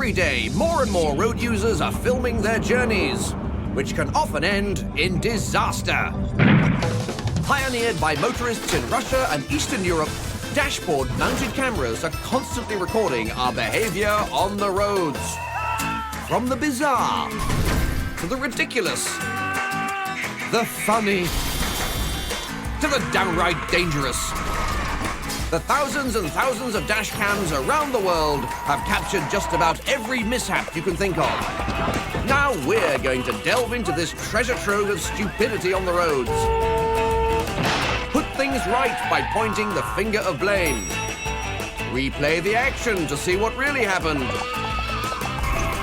Every day, more and more road users are filming their journeys, which can often end in disaster. Pioneered by motorists in Russia and Eastern Europe, dashboard-mounted cameras are constantly recording our behavior on the roads. From the bizarre, to the ridiculous, the funny, to the downright dangerous. The thousands and thousands of dashcams around the world have captured just about every mishap you can think of. Now we're going to delve into this treasure trove of stupidity on the roads. Put things right by pointing the finger of blame. Replay the action to see what really happened.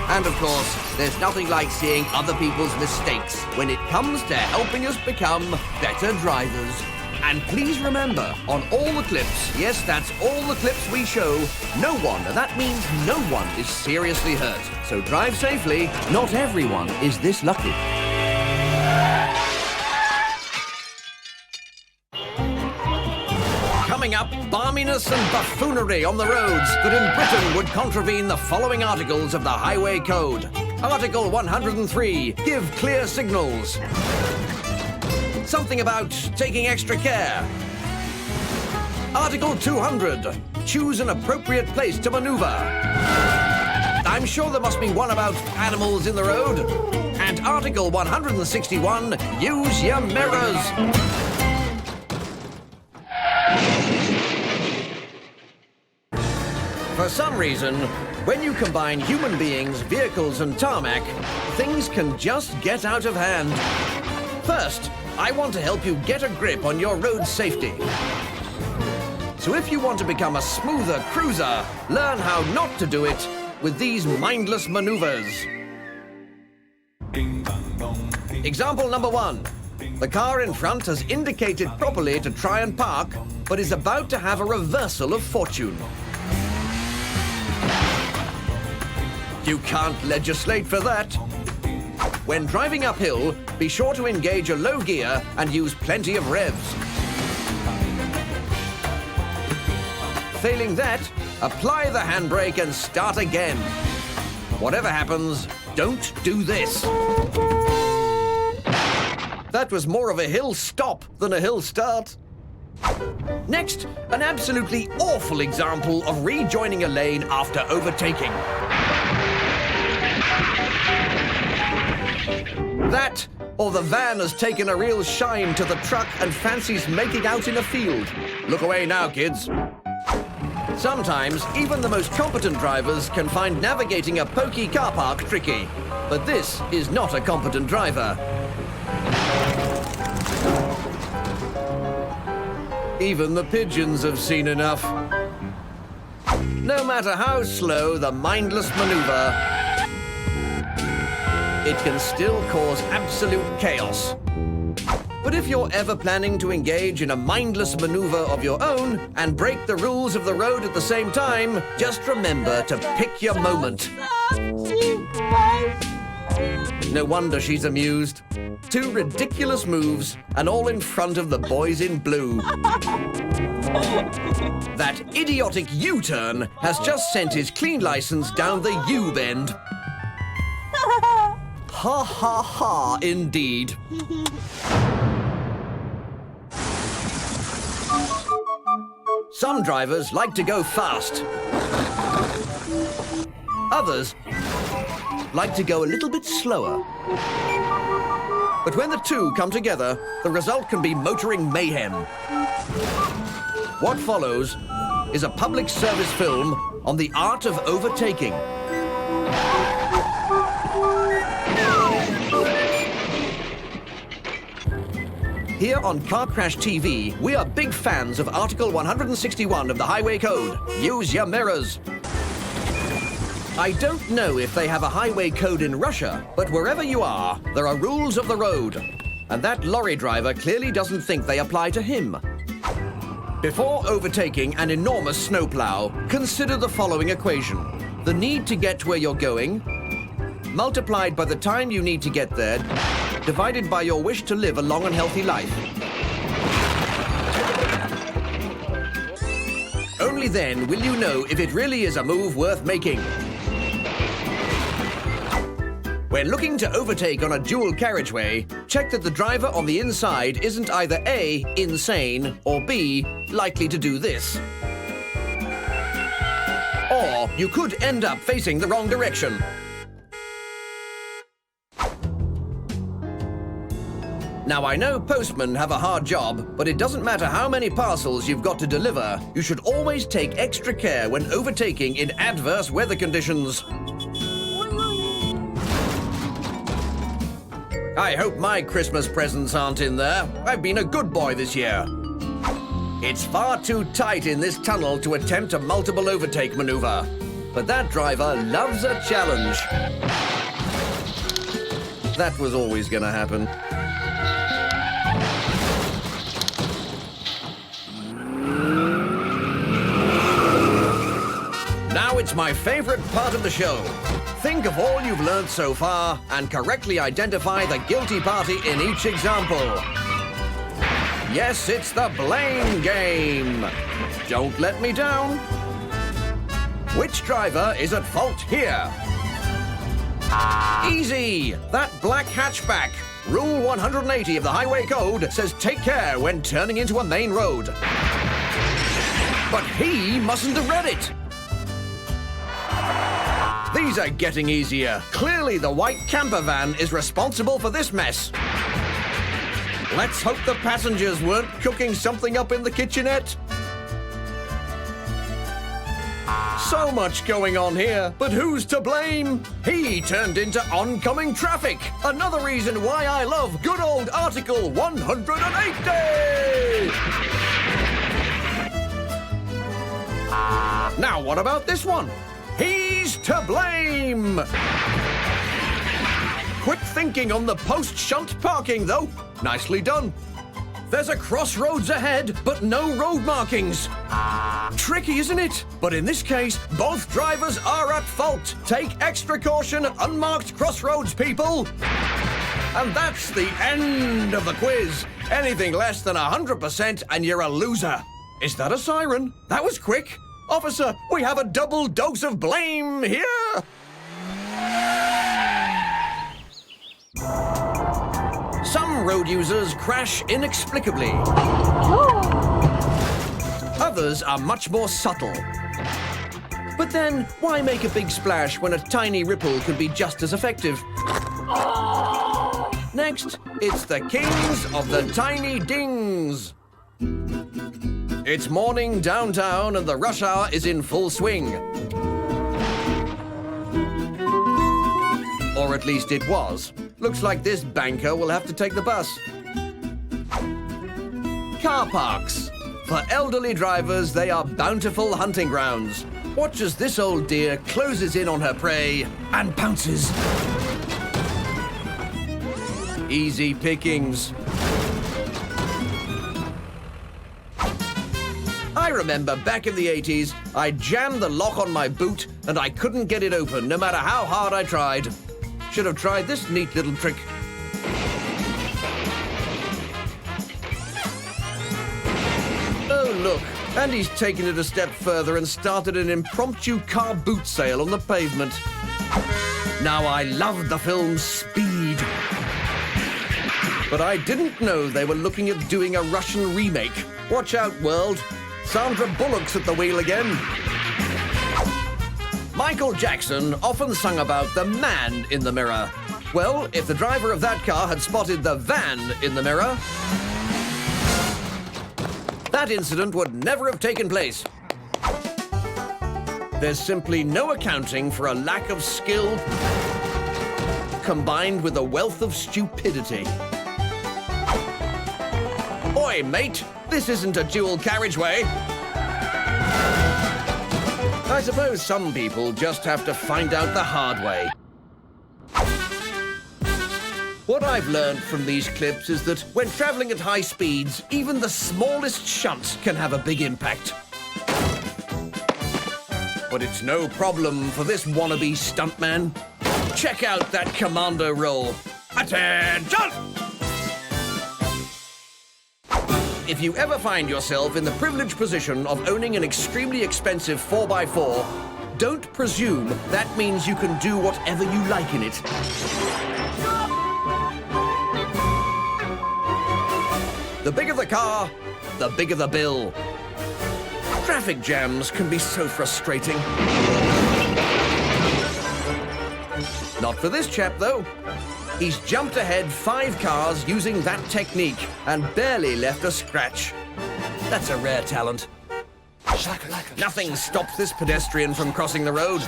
And of course, there's nothing like seeing other people's mistakes when it comes to helping us become better drivers. And please remember, on all the clips, yes, that's all the clips we show, no one, and that means no one, is seriously hurt. So drive safely. Not everyone is this lucky. Coming up, balminess and buffoonery on the roads that in Britain would contravene the following articles of the Highway Code. Article 103, give clear signals. Something about taking extra care. Article 200, choose an appropriate place to maneuver. I'm sure there must be one about animals in the road. And Article 161, use your mirrors. For some reason, when you combine human beings, vehicles, and tarmac, things can just get out of hand. First, I want to help you get a grip on your road safety. So if you want to become a smoother cruiser, learn how not to do it with these mindless maneuvers. Example number 1. The car in front has indicated properly to try and park, but is about to have a reversal of fortune. You can't legislate for that. When driving uphill, be sure to engage a low gear and use plenty of revs. Failing that, apply the handbrake and start again. Whatever happens, don't do this. That was more of a hill stop than a hill start. Next, an absolutely awful example of rejoining a lane after overtaking. That, or the van has taken a real shine to the truck and fancies making out in a field. Look away now, kids. Sometimes, even the most competent drivers can find navigating a pokey car park tricky. But this is not a competent driver. Even the pigeons have seen enough. No matter how slow the mindless maneuver, it can still cause absolute chaos. But if you're ever planning to engage in a mindless maneuver of your own and break the rules of the road at the same time, just remember to pick your moment. No wonder she's amused. 2 ridiculous moves, and all in front of the boys in blue. That idiotic U-turn has just sent his clean license down the U-bend. Ha ha ha, indeed. Some drivers like to go fast. Others like to go a little bit slower. But when the two come together, the result can be motoring mayhem. What follows is a public service film on the art of overtaking. Here on Car Crash TV, we are big fans of Article 161 of the Highway Code. Use your mirrors. I don't know if they have a highway code in Russia, but wherever you are, there are rules of the road. And that lorry driver clearly doesn't think they apply to him. Before overtaking an enormous snowplow, consider the following equation. The need to get to where you're going, multiplied by the time you need to get there, divided by your wish to live a long and healthy life. Only then will you know if it really is a move worth making. When looking to overtake on a dual carriageway, check that the driver on the inside isn't either A, insane, or B, likely to do this. Or you could end up facing the wrong direction. Now, I know postmen have a hard job, but it doesn't matter how many parcels you've got to deliver, you should always take extra care when overtaking in adverse weather conditions. I hope my Christmas presents aren't in there. I've been a good boy this year. It's far too tight in this tunnel to attempt a multiple overtake maneuver. But that driver loves a challenge. That was always gonna happen. Now it's my favorite part of the show. Think of all you've learned so far and correctly identify the guilty party in each example. Yes, it's the blame game. Don't let me down. Which driver is at fault here? Easy! That black hatchback. Rule 180 of the Highway Code says take care when turning into a main road. But he mustn't have read it. These are getting easier. Clearly the white camper van is responsible for this mess. Let's hope the passengers weren't cooking something up in the kitchenette. So much going on here, but who's to blame? He turned into oncoming traffic. Another reason why I love good old Article 180! Now what about this one? He's to blame! Quick thinking on the post-shunt parking, though. Nicely done. There's a crossroads ahead, but no road markings. Tricky, isn't it? But in this case, both drivers are at fault. Take extra caution at unmarked crossroads, people. And that's the end of the quiz. Anything less than 100% and you're a loser. Is that a siren? That was quick. Officer, we have a double dose of blame here. Some road users crash inexplicably. Others are much more subtle. But then, why make a big splash when a tiny ripple could be just as effective? Next, it's the kings of the tiny dings. It's morning downtown and the rush hour is in full swing. Or at least it was. Looks like this banker will have to take the bus. Car parks. For elderly drivers, they are bountiful hunting grounds. Watch as this old deer closes in on her prey and pounces. Easy pickings. I remember back in the 80s, I jammed the lock on my boot and I couldn't get it open no matter how hard I tried. Should have tried this neat little trick. Oh, look, Andy's taken it a step further and started an impromptu car boot sale on the pavement. Now, I loved the film Speed. But I didn't know they were looking at doing a Russian remake. Watch out, world. Sandra Bullock's at the wheel again. Michael Jackson often sung about the man in the mirror. Well, if the driver of that car had spotted the van in the mirror, that incident would never have taken place. There's simply no accounting for a lack of skill combined with a wealth of stupidity. Oi, mate, this isn't a dual carriageway. I suppose some people just have to find out the hard way. What I've learned from these clips is that when traveling at high speeds, even the smallest shunt can have a big impact. But it's no problem for this wannabe stuntman. Check out that commando roll. Attention! If you ever find yourself in the privileged position of owning an extremely expensive 4x4, Don't presume that means you can do whatever you like in it. The bigger the car, the bigger the bill. Traffic jams can be so frustrating. Not for this chap, though. He's jumped ahead 5 cars using that technique and barely left a scratch. That's a rare talent. Nothing stops this pedestrian from crossing the road.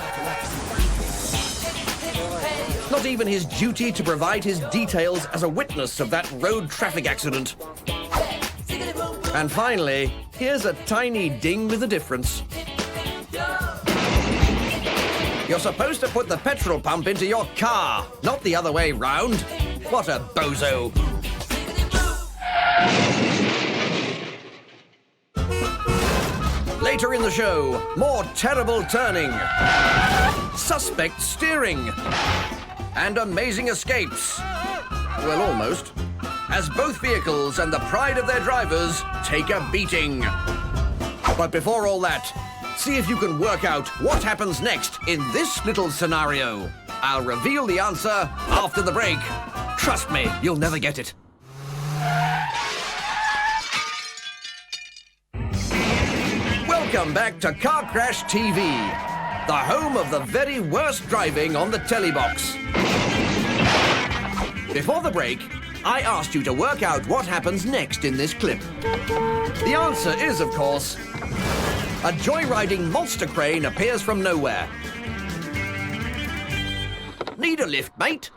Not even his duty to provide his details as a witness of that road traffic accident. And finally, here's a tiny ding with a difference. You're supposed to put the petrol pump into your car, not the other way round. What a bozo. Later in the show, more terrible turning, suspect steering, and amazing escapes. Well, almost. As both vehicles and the pride of their drivers take a beating. But before all that, see if you can work out what happens next in this little scenario. I'll reveal the answer after the break. Trust me, you'll never get it. Welcome back to Car Crash TV, the home of the very worst driving on the telly box. Before the break, I asked you to work out what happens next in this clip. The answer is, of course, a joyriding monster crane appears from nowhere. Need a lift, mate?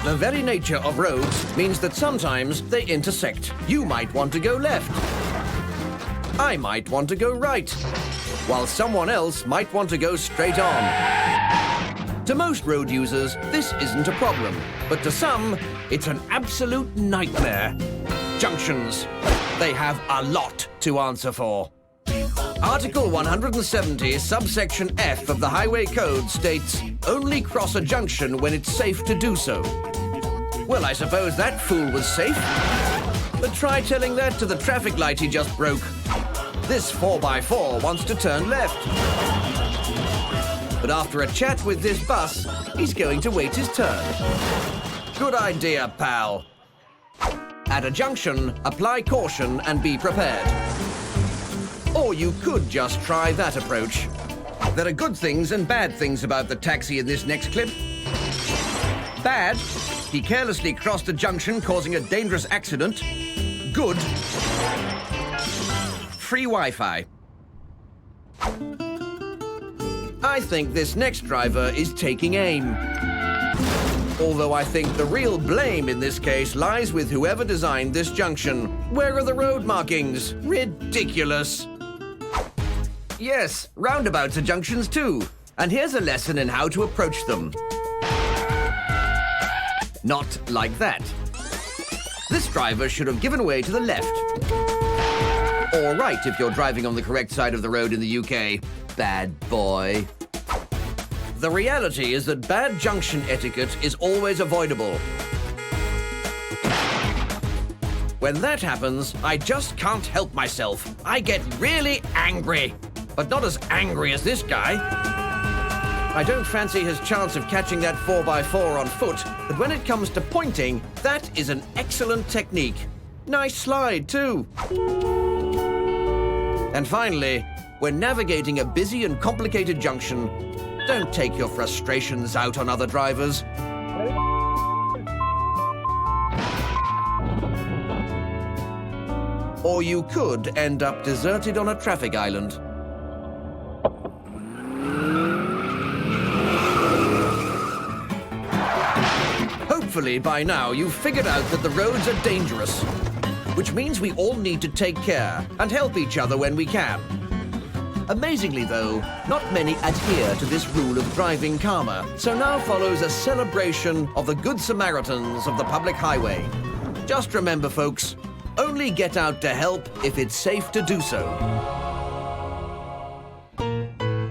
The very nature of roads means that sometimes they intersect. You might want to go left. I might want to go right, while someone else might want to go straight on. To most road users, this isn't a problem, but to some, it's an absolute nightmare. Junctions. They have a lot to answer for. Article 170, subsection F of the Highway Code states, only cross a junction when it's safe to do so. Well, I suppose that fool was safe. But try telling that to the traffic light he just broke. This 4x4 wants to turn left. But after a chat with this bus, he's going to wait his turn. Good idea, pal. At a junction, apply caution and be prepared. Or you could just try that approach. There are good things and bad things about the taxi in this next clip. Bad, he carelessly crossed a junction, causing a dangerous accident. Good, free Wi-Fi. I think this next driver is taking aim. Although I think the real blame in this case lies with whoever designed this junction. Where are the road markings? Ridiculous. Yes, roundabouts are junctions too. And here's a lesson in how to approach them. Not like that. This driver should have given way to the left. Or right if you're driving on the correct side of the road in the UK. Bad boy. The reality is that bad junction etiquette is always avoidable. When that happens, I just can't help myself. I get really angry. But not as angry as this guy. I don't fancy his chance of catching that 4x4 on foot, but when it comes to pointing, that is an excellent technique. Nice slide, too. And finally, when navigating a busy and complicated junction, don't take your frustrations out on other drivers. Or you could end up deserted on a traffic island. Hopefully, by now, you've figured out that the roads are dangerous, which means we all need to take care and help each other when we can. Amazingly, though, not many adhere to this rule of driving karma, so now follows a celebration of the good Samaritans of the public highway. Just remember, folks, only get out to help if it's safe to do so.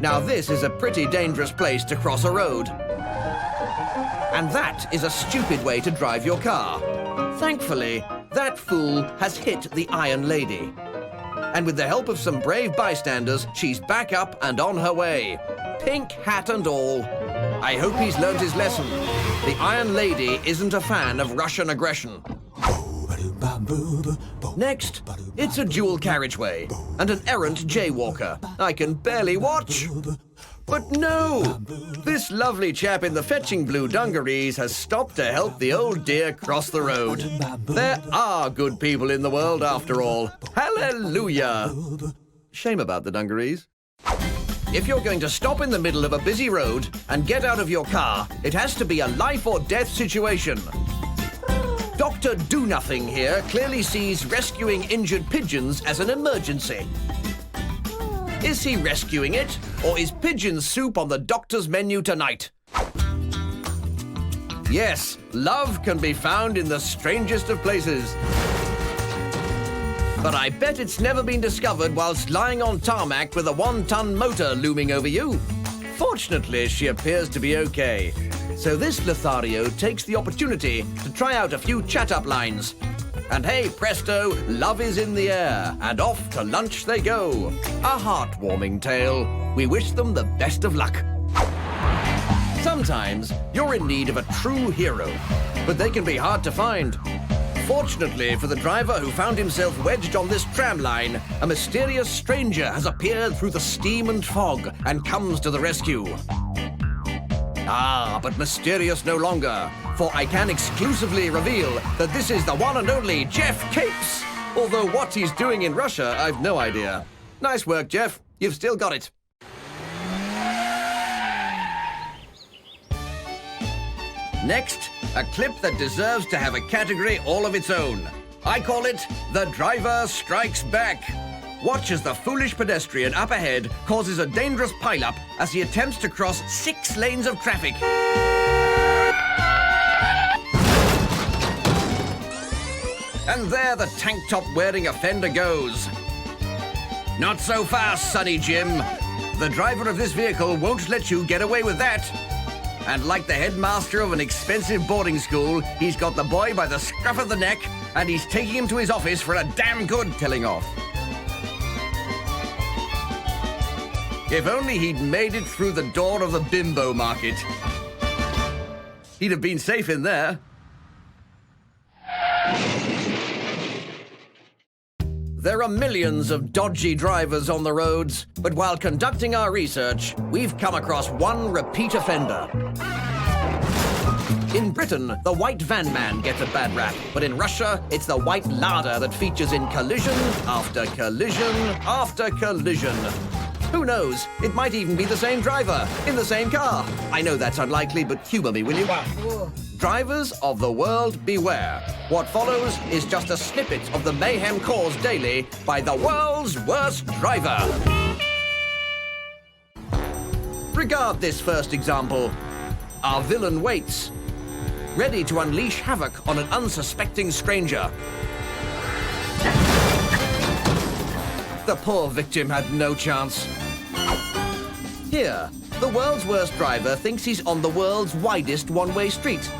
Now, this is a pretty dangerous place to cross a road. And that is a stupid way to drive your car. Thankfully, that fool has hit the Iron Lady. And with the help of some brave bystanders, she's back up and on her way. Pink hat and all. I hope he's learned his lesson. The Iron Lady isn't a fan of Russian aggression. Next, it's a dual carriageway and an errant jaywalker. I can barely watch. But no! This lovely chap in the fetching blue dungarees has stopped to help the old dear cross the road. There are good people in the world after all. Hallelujah! Shame about the dungarees. If you're going to stop in the middle of a busy road and get out of your car, it has to be a life or death situation. Dr. Do-Nothing here clearly sees rescuing injured pigeons as an emergency. Is he rescuing it, or is pigeon soup on the doctor's menu tonight? Yes, love can be found in the strangest of places. But I bet it's never been discovered whilst lying on tarmac with a 1-ton motor looming over you. Fortunately, she appears to be okay. So this Lothario takes the opportunity to try out a few chat-up lines. And hey, presto, love is in the air, and off to lunch they go. A heartwarming tale. We wish them the best of luck. Sometimes you're in need of a true hero, but they can be hard to find. Fortunately for the driver who found himself wedged on this tram line, a mysterious stranger has appeared through the steam and fog and comes to the rescue. Ah, but mysterious no longer, for I can exclusively reveal that this is the one and only Jeff Capes. Although what he's doing in Russia, I've no idea. Nice work, Jeff. You've still got it. Next, a clip that deserves to have a category all of its own. I call it The Driver Strikes Back. Watch as the foolish pedestrian up ahead causes a dangerous pileup as he attempts to cross 6 lanes of traffic. And there the tank top wearing offender goes. Not so fast, Sonny Jim. The driver of this vehicle won't let you get away with that. And like the headmaster of an expensive boarding school, he's got the boy by the scruff of the neck and he's taking him to his office for a damn good telling off. If only he'd made it through the door of the bimbo market. He'd have been safe in there. There are millions of dodgy drivers on the roads, but while conducting our research, we've come across one repeat offender. In Britain, the White Van Man gets a bad rap, but in Russia, it's the White Lada that features in collision after collision after collision. Who knows? It might even be the same driver, in the same car. I know that's unlikely, but humor me, will you? Drivers of the world, beware. What follows is just a snippet of the mayhem caused daily by the world's worst driver. Regard this first example. Our villain waits, ready to unleash havoc on an unsuspecting stranger. The poor victim had no chance. Here, the world's worst driver thinks he's on the world's widest one-way street.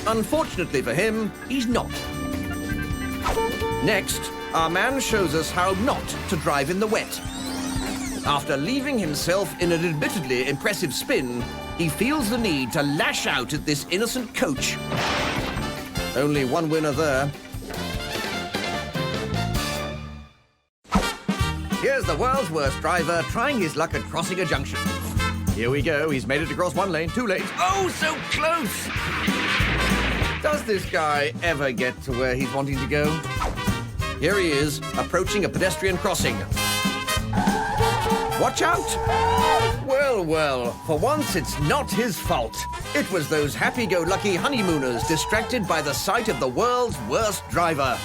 Unfortunately for him, he's not. Next, our man shows us how not to drive in the wet. After leaving himself in an admittedly impressive spin, he feels the need to lash out at this innocent coach. Only one winner there. Here's the world's worst driver trying his luck at crossing a junction. Here we go. He's made it across 1 lane, 2 lanes. Oh, so close! Does this guy ever get to where he's wanting to go? Here he is, approaching a pedestrian crossing. Watch out! Well, well, for once it's not his fault. It was those happy-go-lucky honeymooners distracted by the sight of the world's worst driver.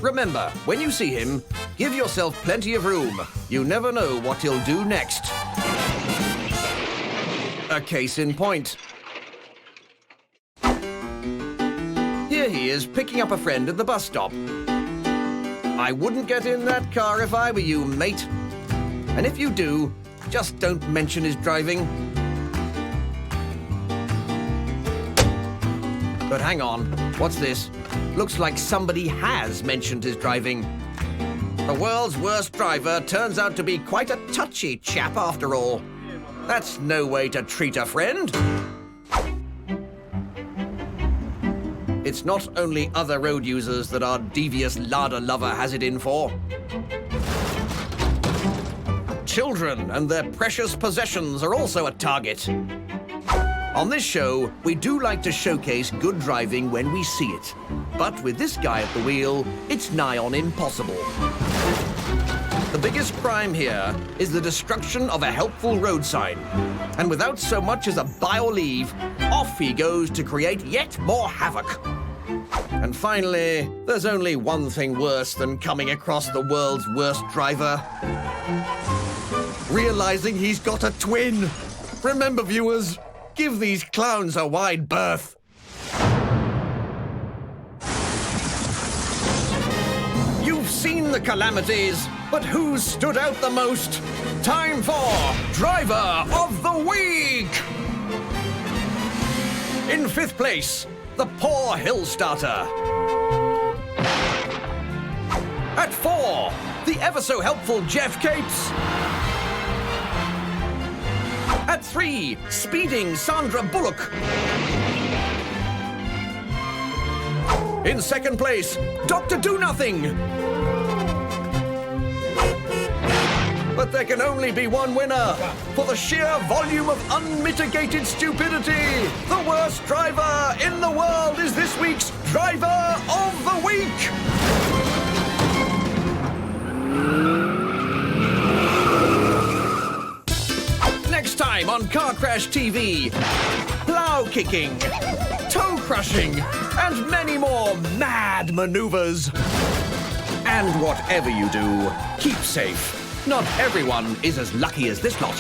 Remember, when you see him, give yourself plenty of room. You never know what he'll do next. A case in point. Here he is picking up a friend at the bus stop. I wouldn't get in that car if I were you, mate. And if you do, just don't mention his driving. But hang on, what's this? Looks like somebody has mentioned his driving. The world's worst driver turns out to be quite a touchy chap after all. That's no way to treat a friend. It's not only other road users that our devious Lada lover has it in for. Children and their precious possessions are also a target. On this show, we do like to showcase good driving when we see it. But with this guy at the wheel, it's nigh on impossible. The biggest crime here is the destruction of a helpful road sign. And without so much as a buy or leave, off he goes to create yet more havoc. And finally, there's only one thing worse than coming across the world's worst driver. Realizing he's got a twin. Remember, viewers, give these clowns a wide berth. You've seen the calamities, but who's stood out the most? Time for Driver of the Week! In 5th place, the poor hill starter. At 4, the ever-so-helpful Jeff Capes. At 3, speeding Sandra Bullock. In 2nd place, Dr. Do-Nothing. But there can only be one winner. For the sheer volume of unmitigated stupidity, the worst driver in the world is this week's Driver of the Week. Next time on Car Crash TV, plow kicking, toe crushing, and many more mad maneuvers. And whatever you do, keep safe. Not everyone is as lucky as this lot.